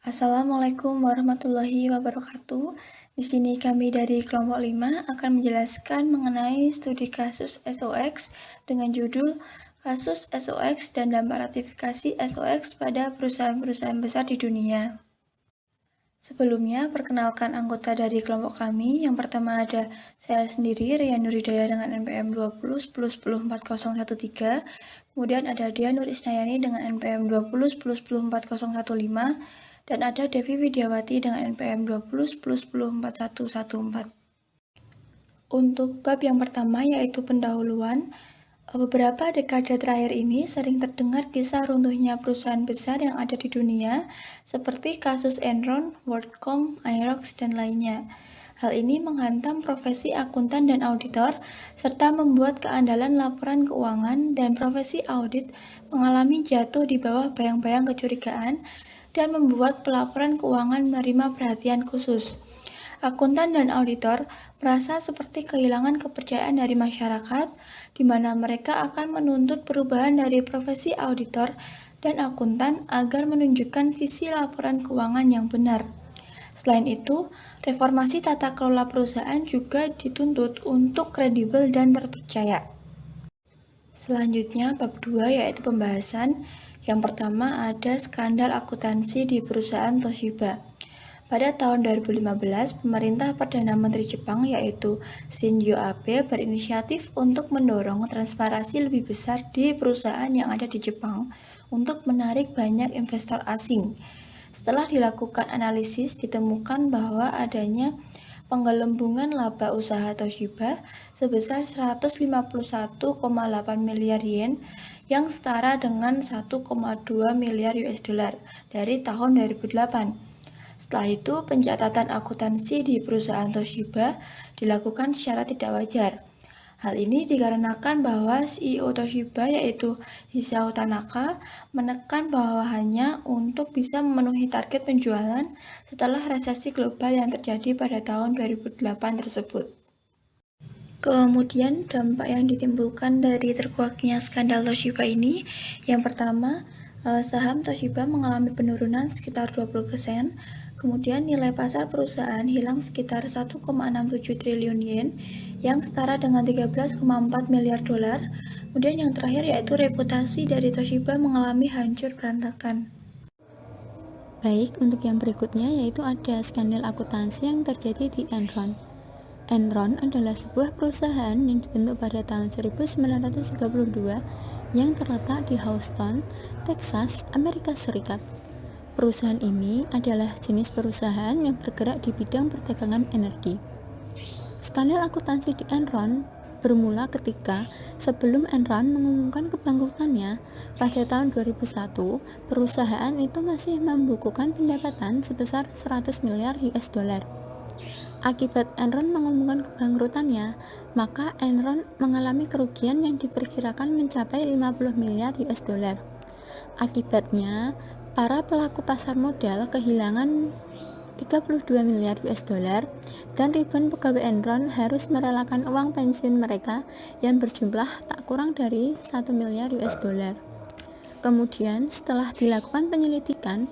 Assalamualaikum warahmatullahi wabarakatuh. Di sini kami dari kelompok 5 akan menjelaskan mengenai studi kasus SOX dengan judul Kasus SOX dan dampak ratifikasi SOX pada perusahaan-perusahaan besar di dunia. Sebelumnya, perkenalkan anggota dari kelompok kami. Yang pertama ada saya sendiri, Rian Nuridaya dengan NPM 2010104013. Kemudian ada Dia Nur Isnayani dengan NPM 2010104015. Dan ada Devi Widiawati dengan NPM 2010104114. Untuk bab yang pertama yaitu pendahuluan, beberapa dekade terakhir ini sering terdengar kisah runtuhnya perusahaan besar yang ada di dunia, seperti kasus Enron, WorldCom, Aerox, dan lainnya. Hal ini menghantam profesi akuntan dan auditor, serta membuat keandalan laporan keuangan dan profesi audit mengalami jatuh di bawah bayang-bayang kecurigaan, dan membuat pelaporan keuangan menerima perhatian khusus. Akuntan dan auditor merasa seperti kehilangan kepercayaan dari masyarakat, di mana mereka akan menuntut perubahan dari profesi auditor dan akuntan agar menunjukkan sisi laporan keuangan yang benar. Selain itu, reformasi tata kelola perusahaan juga dituntut untuk kredibel dan terpercaya. Selanjutnya, bab 2 yaitu pembahasan. Yang pertama ada skandal akuntansi di perusahaan Toshiba. Pada tahun 2015, pemerintah Perdana Menteri Jepang yaitu Shinzo Abe berinisiatif untuk mendorong transparansi lebih besar di perusahaan yang ada di Jepang untuk menarik banyak investor asing. Setelah dilakukan analisis, ditemukan bahwa adanya penggelembungan laba usaha Toshiba sebesar 151,8 miliar yen yang setara dengan 1,2 miliar US dollar dari tahun 2008. Setelah itu, pencatatan akuntansi di perusahaan Toshiba dilakukan secara tidak wajar. Hal ini dikarenakan bahwa CEO Toshiba yaitu Hisao Tanaka menekan bawahannya untuk bisa memenuhi target penjualan setelah resesi global yang terjadi pada tahun 2008 tersebut. Kemudian dampak yang ditimbulkan dari terkuaknya skandal Toshiba ini, yang pertama, saham Toshiba mengalami penurunan sekitar 20%, kemudian nilai pasar perusahaan hilang sekitar 1,67 triliun yen yang setara dengan 13,4 miliar dolar. Kemudian yang terakhir yaitu reputasi dari Toshiba mengalami hancur berantakan. Baik, untuk yang berikutnya yaitu ada skandal akuntansi yang terjadi di Enron. Enron adalah sebuah perusahaan yang dibentuk pada tahun 1932 yang terletak di Houston, Texas, Amerika Serikat. Perusahaan ini adalah jenis perusahaan yang bergerak di bidang perdagangan energi. Skandal akuntansi di Enron bermula ketika sebelum Enron mengumumkan kebangkrutannya pada tahun 2001, perusahaan itu masih membukukan pendapatan sebesar 100 miliar US dollar. Akibat Enron mengumumkan kebangkrutannya, maka Enron mengalami kerugian yang diperkirakan mencapai 50 miliar US dollar. Akibatnya, para pelaku pasar modal kehilangan 32 miliar US dollar dan ribuan pegawai Enron harus merelakan uang pensiun mereka yang berjumlah tak kurang dari 1 miliar US dollar. Kemudian, setelah dilakukan penyelidikan,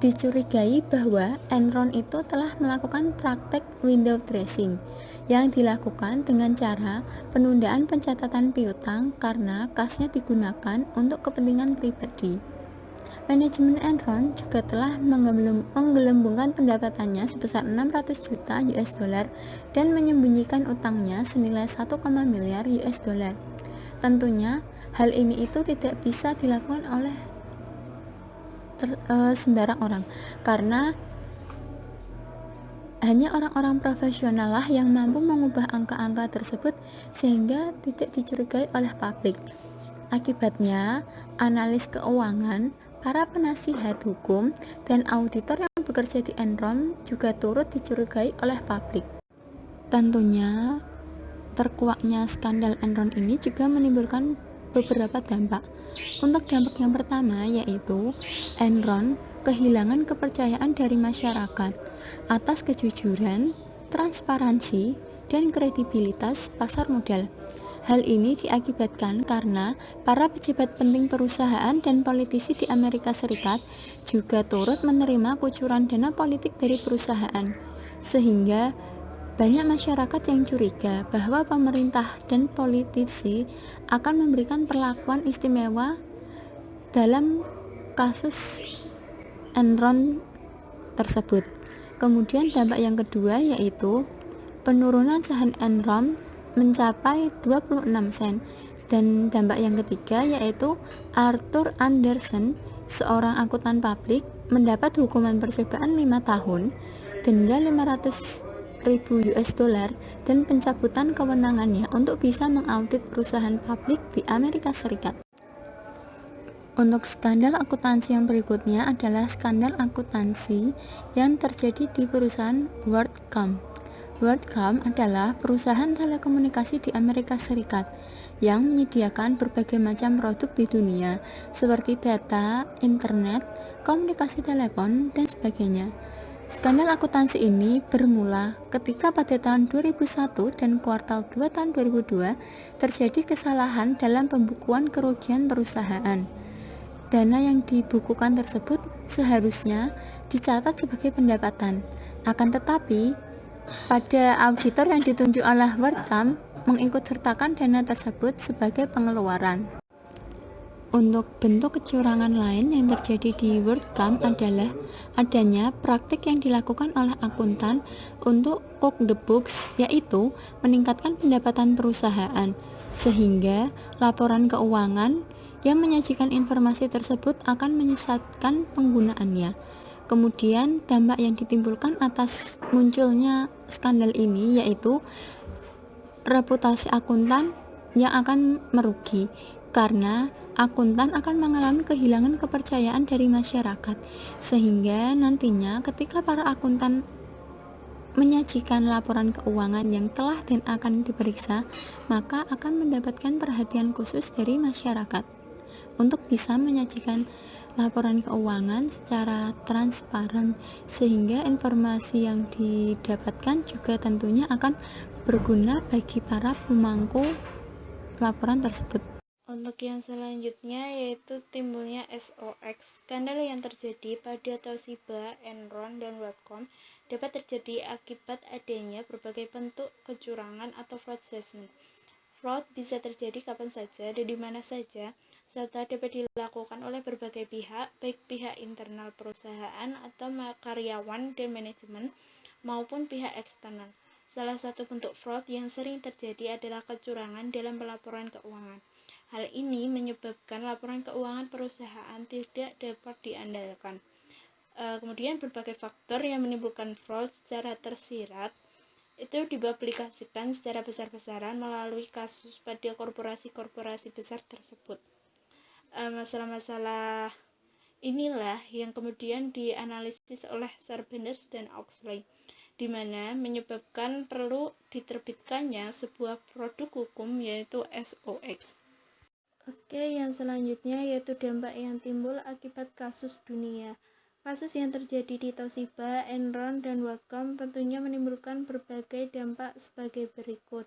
dicurigai bahwa Enron itu telah melakukan praktek window dressing yang dilakukan dengan cara penundaan pencatatan piutang karena kasnya digunakan untuk kepentingan pribadi. Manajemen Enron juga telah menggelembungkan pendapatannya sebesar 600 juta US dollar dan menyembunyikan utangnya senilai 1, miliar US dollar. Tentunya hal ini itu tidak bisa dilakukan oleh sembarang orang, karena hanya orang-orang profesional lah yang mampu mengubah angka-angka tersebut sehingga tidak dicurigai oleh publik. Akibatnya, analis keuangan, para penasihat hukum, dan auditor yang bekerja di Enron juga turut dicurigai oleh publik. Tentunya, terkuaknya skandal Enron ini juga menimbulkan beberapa dampak. Untuk dampak yang pertama yaitu Enron kehilangan kepercayaan dari masyarakat atas kejujuran, transparansi, dan kredibilitas pasar modal. Hal ini diakibatkan karena para pejabat penting perusahaan dan politisi di Amerika Serikat juga turut menerima kucuran dana politik dari perusahaan, sehingga banyak masyarakat yang curiga bahwa pemerintah dan politisi akan memberikan perlakuan istimewa dalam kasus Enron tersebut. Kemudian dampak yang kedua yaitu penurunan saham Enron mencapai 26 sen. Dan dampak yang ketiga yaitu Arthur Andersen, seorang akuntan publik, mendapat hukuman percobaan 5 tahun, denda 500.000 US dollar, dan pencabutan kewenangannya untuk bisa mengaudit perusahaan publik di Amerika Serikat. Untuk skandal akuntansi yang berikutnya adalah skandal akuntansi yang terjadi di perusahaan WorldCom. WorldCom adalah perusahaan telekomunikasi di Amerika Serikat yang menyediakan berbagai macam produk di dunia seperti data, internet, komunikasi telepon, dan sebagainya. Skandal akuntansi ini bermula ketika pada tahun 2001 dan kuartal 2 tahun 2002 terjadi kesalahan dalam pembukuan kerugian perusahaan. Dana yang dibukukan tersebut seharusnya dicatat sebagai pendapatan. Akan tetapi, pada auditor yang ditunjuk oleh WorldCom mengikutsertakan dana tersebut sebagai pengeluaran. Untuk bentuk kecurangan lain yang terjadi di WorldCom adalah adanya praktik yang dilakukan oleh akuntan untuk cook the books, yaitu meningkatkan pendapatan perusahaan, sehingga laporan keuangan yang menyajikan informasi tersebut akan menyesatkan penggunaannya. Kemudian dampak yang ditimbulkan atas munculnya skandal ini yaitu reputasi akuntan yang akan merugi, karena akuntan akan mengalami kehilangan kepercayaan dari masyarakat, sehingga nantinya ketika para akuntan menyajikan laporan keuangan yang telah dan akan diperiksa, maka akan mendapatkan perhatian khusus dari masyarakat untuk bisa menyajikan laporan keuangan secara transparan, sehingga informasi yang didapatkan juga tentunya akan berguna bagi para pemangku laporan tersebut. Untuk yang selanjutnya yaitu timbulnya SOX. Skandal yang terjadi pada Toshiba, Enron, dan WorldCom dapat terjadi akibat adanya berbagai bentuk kecurangan atau fraud assessment. Fraud bisa terjadi kapan saja dan di mana saja, serta dapat dilakukan oleh berbagai pihak, baik pihak internal perusahaan atau karyawan dan manajemen, maupun pihak eksternal. Salah satu bentuk fraud yang sering terjadi adalah kecurangan dalam pelaporan keuangan. Hal ini menyebabkan laporan keuangan perusahaan tidak dapat diandalkan. Kemudian berbagai faktor yang menimbulkan fraud secara tersirat itu diaplikasikan secara besar-besaran melalui kasus pada korporasi-korporasi besar tersebut. Masalah-masalah inilah yang kemudian dianalisis oleh Sarbanes dan Oxley, di mana menyebabkan perlu diterbitkannya sebuah produk hukum yaitu SOX. Oke, yang selanjutnya yaitu dampak yang timbul akibat kasus dunia. Kasus yang terjadi di Toshiba, Enron, dan WorldCom tentunya menimbulkan berbagai dampak sebagai berikut.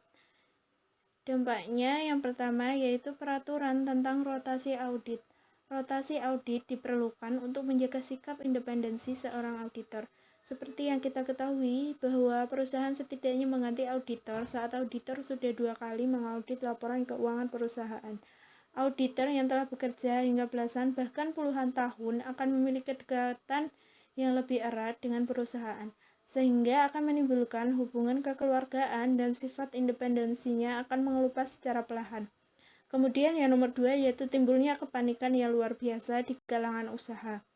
Dampaknya yang pertama yaitu peraturan tentang rotasi audit. Rotasi audit diperlukan untuk menjaga sikap independensi seorang auditor. Seperti yang kita ketahui bahwa perusahaan setidaknya mengganti auditor saat auditor sudah 2 kali mengaudit laporan keuangan perusahaan. Auditor yang telah bekerja hingga belasan bahkan puluhan tahun akan memiliki kedekatan yang lebih erat dengan perusahaan, sehingga akan menimbulkan hubungan kekeluargaan dan sifat independensinya akan mengelupas secara perlahan. Kemudian yang nomor 2 yaitu timbulnya kepanikan yang luar biasa di kalangan usaha.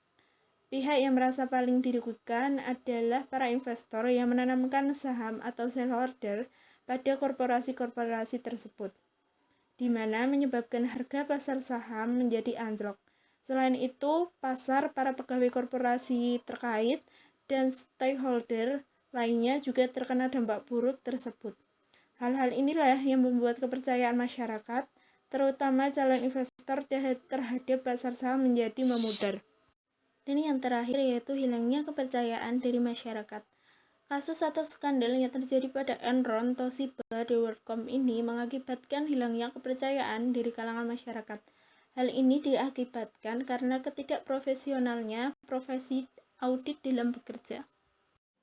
Pihak yang merasa paling dirugikan adalah para investor yang menanamkan saham atau shareholder pada korporasi-korporasi tersebut, di mana menyebabkan harga pasar saham menjadi anjlok. Selain itu, pasar para pegawai korporasi terkait dan stakeholder lainnya juga terkena dampak buruk tersebut. Hal-hal inilah yang membuat kepercayaan masyarakat, terutama calon investor terhadap pasar saham menjadi memudar. Dan yang terakhir yaitu hilangnya kepercayaan dari masyarakat. Kasus atau skandal yang terjadi pada Enron, Toshiba, dan WorldCom ini mengakibatkan hilangnya kepercayaan dari kalangan masyarakat. Hal ini diakibatkan karena ketidakprofesionalnya profesi audit dalam bekerja.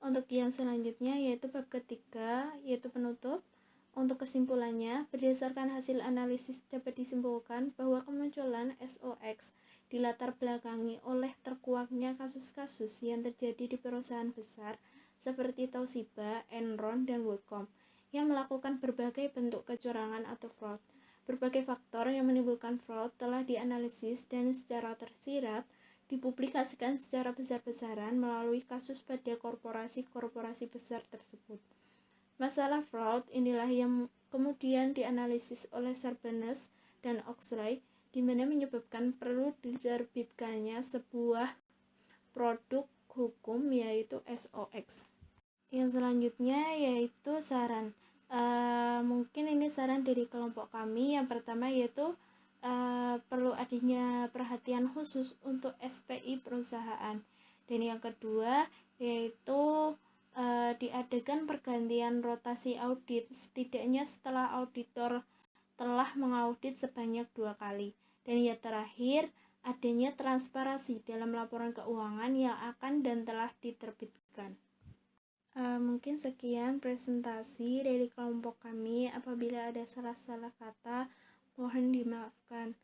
Untuk yang selanjutnya yaitu bab ketiga, yaitu penutup. Untuk kesimpulannya, berdasarkan hasil analisis dapat disimpulkan bahwa kemunculan SOX dilatar belakangi oleh terkuaknya kasus-kasus yang terjadi di perusahaan besar seperti Toshiba, Enron, dan WorldCom yang melakukan berbagai bentuk kecurangan atau fraud. Berbagai faktor yang menimbulkan fraud telah dianalisis dan secara tersirat dipublikasikan secara besar-besaran melalui kasus pada korporasi-korporasi besar tersebut. Masalah fraud inilah yang kemudian dianalisis oleh Sarbanes dan Oxley, di mana menyebabkan perlu diterbitkannya sebuah produk hukum yaitu SOX. Yang selanjutnya yaitu saran. Mungkin ini saran dari kelompok kami. Yang pertama yaitu perlu adanya perhatian khusus untuk SPI perusahaan. Dan yang kedua yaitu diadakan pergantian rotasi audit setidaknya setelah auditor telah mengaudit sebanyak 2 kali. Dan yang terakhir, adanya transparansi dalam laporan keuangan yang akan dan telah diterbitkan. Mungkin sekian presentasi dari kelompok kami. Apabila ada salah-salah kata, mohon dimaafkan.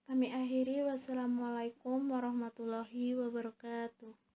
Kami akhiri, wassalamualaikum warahmatullahi wabarakatuh.